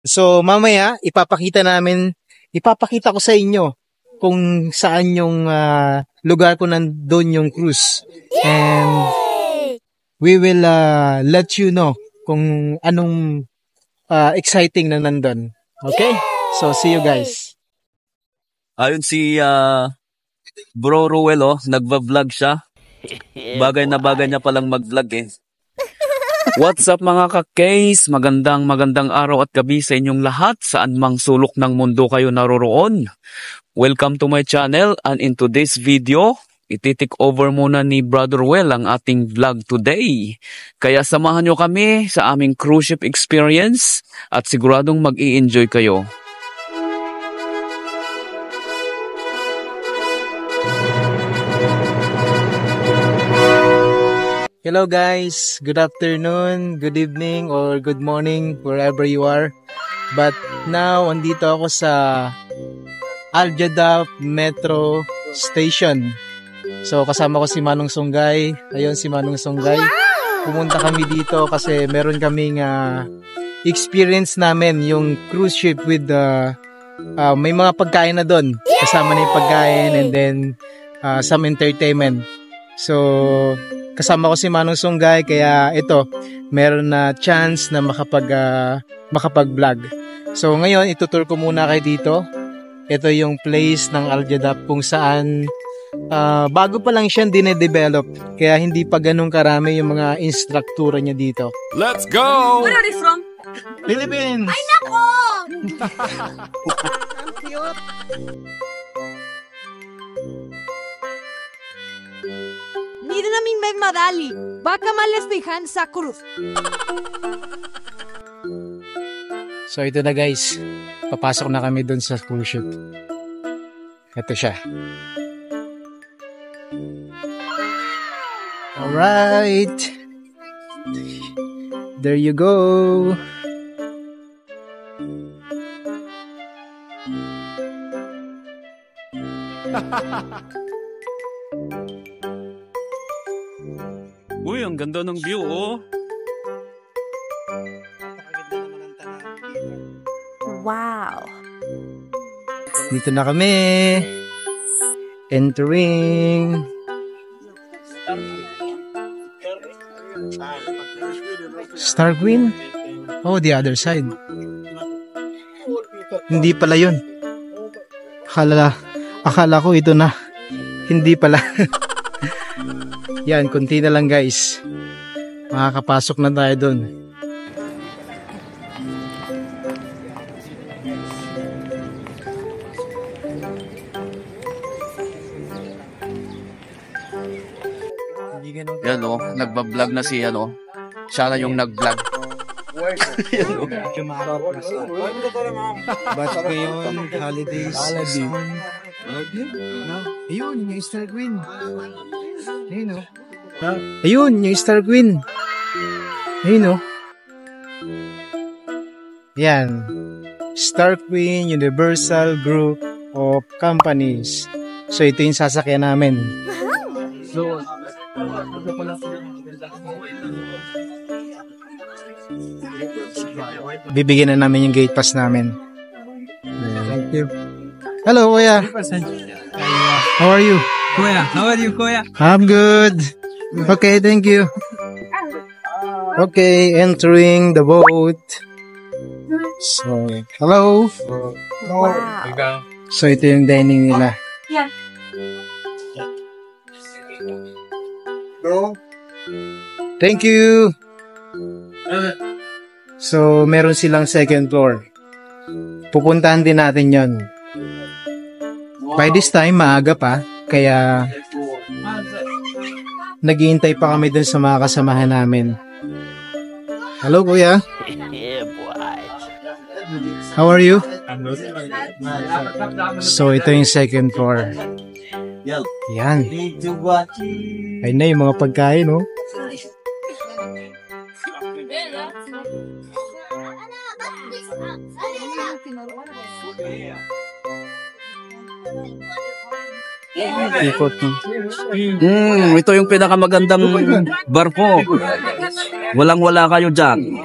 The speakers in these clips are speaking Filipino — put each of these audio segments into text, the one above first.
So mamaya ipapakita ko sa inyo kung saan yung lugar ko nandun yung cruise. And we will let you know kung anong exciting na nandun. Okay? So see you guys. Ayun si Bro Ruel, nagva-vlog siya. Bagay na bagay niya palang mag-vlog eh. What's up mga ka-case? Magandang araw at gabi sa inyong lahat, saan mang sulok ng mundo kayo naroroon. Welcome to my channel, and in today's video, ititik over muna ni Brother Well ang ating vlog today. Kaya samahan nyo kami sa aming cruise ship experience at siguradong mag-i-enjoy kayo. Hello guys, good afternoon, good evening, or good morning wherever you are. But now, andito ako sa Al Jadaf Metro Station. So kasama ko si Manong Songgay. Ayun si Manong Songgay. Pumunta kami dito kasi meron kaming experience namin yung cruise ship with may mga pagkain na doon. Kasama na yung pagkain and then some entertainment. So kasama ko si Manong Songgay, kaya ito, meron na chance na makapag-vlog. So ngayon, itutur ko muna kayo dito. Ito yung place ng Al Jadaf kung saan bago pa lang siya dinedevelop. Kaya hindi pa ganun karami yung mga instruktura niya dito. Let's go! Where are you from? Philippines! Ay, nako! Cute! Hindi namin may madali. Baka malestihan sa krus. So ito na guys. Papasok na kami dun sa cruise ship. Ito siya. Alright. There you go. Uy, ang ganda ng view, Wow. Dito na kami. Entering. Star Queen? Oh, the other side. Hindi pala yun. Akala ko ito na. Hindi pala. Yan, kunti na lang guys. Makakapasok na tayo dun. Yan nagbablog na si siya na yung nag-vlog. But ngayon, holidays. Ayun, yung Star Queen. Ayun Ayun, yung Star Queen. Ayun Yan. Star Queen Universal Group of Companies. So ito yung sasakyan namin. So, bibigyan na namin yung gate pass namin. Thank you. Hello, Kuya. How are you? Kuya, how are you, Kuya? I'm good. Okay, thank you. Okay, entering the boat. So, hello. Wow. So, ito yung dining nila. Yeah. Thank you. So, meron silang second floor. Pupuntahan din natin yon. By this time, maaga pa. Kaya, naghihintay pa kami dun sa mga kasamahan namin. Hello, Kuya. How are you? So, ito yung second floor. Yan. Ay na yung mga pagkain, Ikot mo. Ito yung pinakamagandang barko. Walang-wala kayo dyan.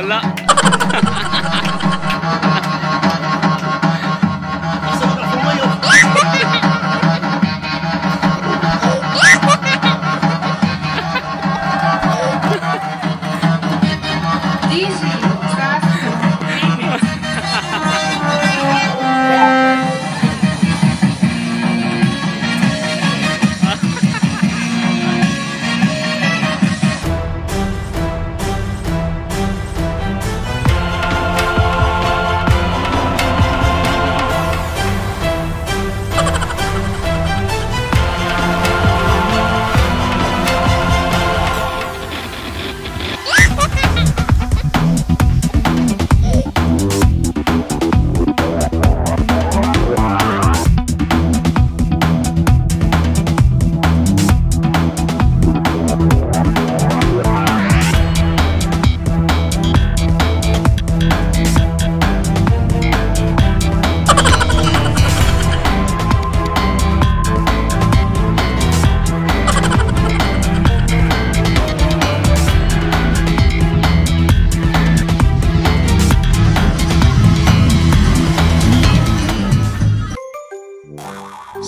Wala.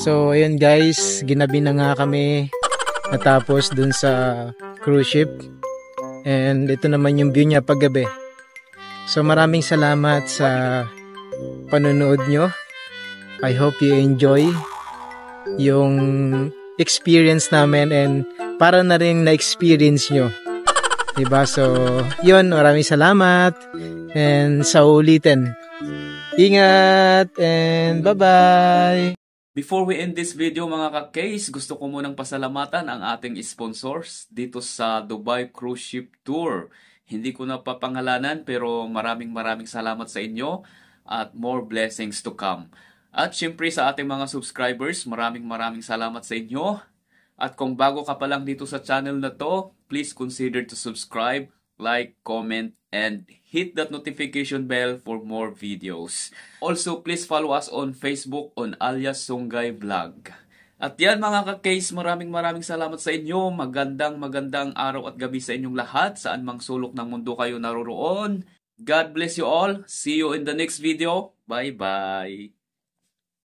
So, ayun guys, ginabi na nga kami natapos dun sa cruise ship. And ito naman yung view niya paggabi. So, maraming salamat sa panonood nyo. I hope you enjoy yung experience namin and para na rin na-experience nyo. Diba? So, yun, maraming salamat and sa ulitin. Ingat and bye-bye! Before we end this video mga ka-case, gusto ko munang pasalamatan ang ating sponsors dito sa Dubai Cruise Ship Tour. Hindi ko na papangalanan pero maraming salamat sa inyo at more blessings to come. At syempre sa ating mga subscribers, maraming salamat sa inyo. At kung bago ka pa lang dito sa channel na to, please consider to subscribe, like, comment, and hit that notification bell for more videos. Also, please follow us on Facebook on alias Songgay Vlog. At yan mga ka-case, maraming salamat sa inyo. Magandang araw at gabi sa inyong lahat, saan mang sulok ng mundo kayo naroroon. God bless you all. See you in the next video. Bye-bye.